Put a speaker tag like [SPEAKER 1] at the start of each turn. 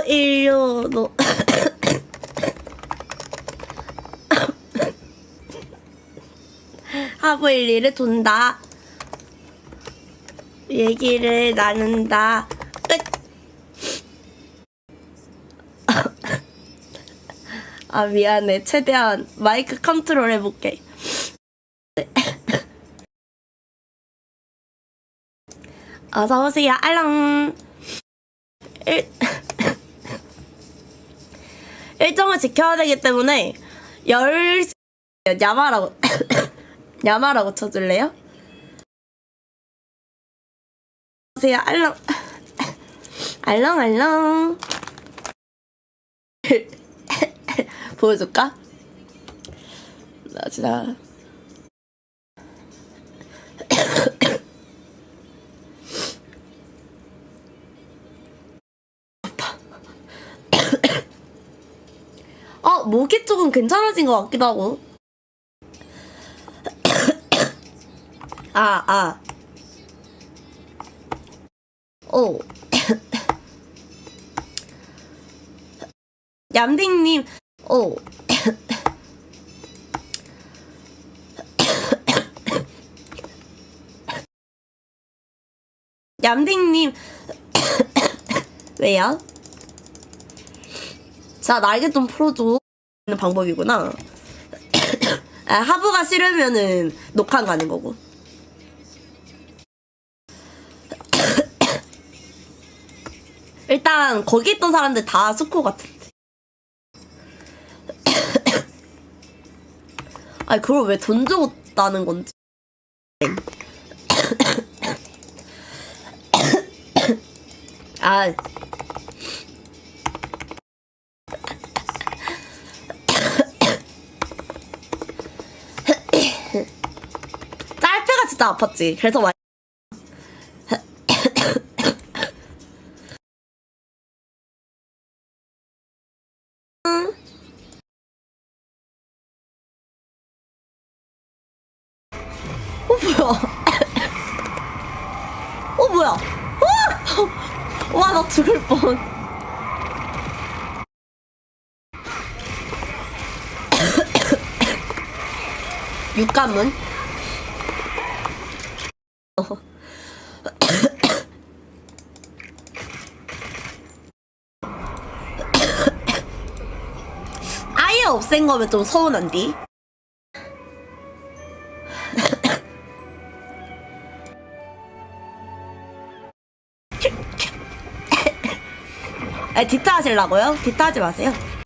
[SPEAKER 1] 인류도 하부 일리를 돈다. 얘기를 나눈다. 끝. 아 미안해. 최대한 마이크 컨트롤 해볼게. 어서오세요. 알람. 일정을 지켜야 되기 때문에 야마라고 야마라고 쳐줄래요? 어서오세요. 알람. 알람. 보여줄까? 나 진짜 모기 쪽은 괜찮아진 것 같기도 하고. 얌딩님, 얌딩님, 왜요? 자, 날개 좀 풀어줘. 는 방법이구나. 하부가 싫으면은 녹화 가는 거고. 일단 거기 있던 사람들 다 스코 같은데. 아니 그걸 왜 돈 주고 따는 건지. 짤패가 진짜 아팠지. 그래서 뭐야? 와, 나 죽을 뻔. 육가문. 아예 없앤 거면 좀 서운한디? 디타 하시려고요? 디타 하지 마세요.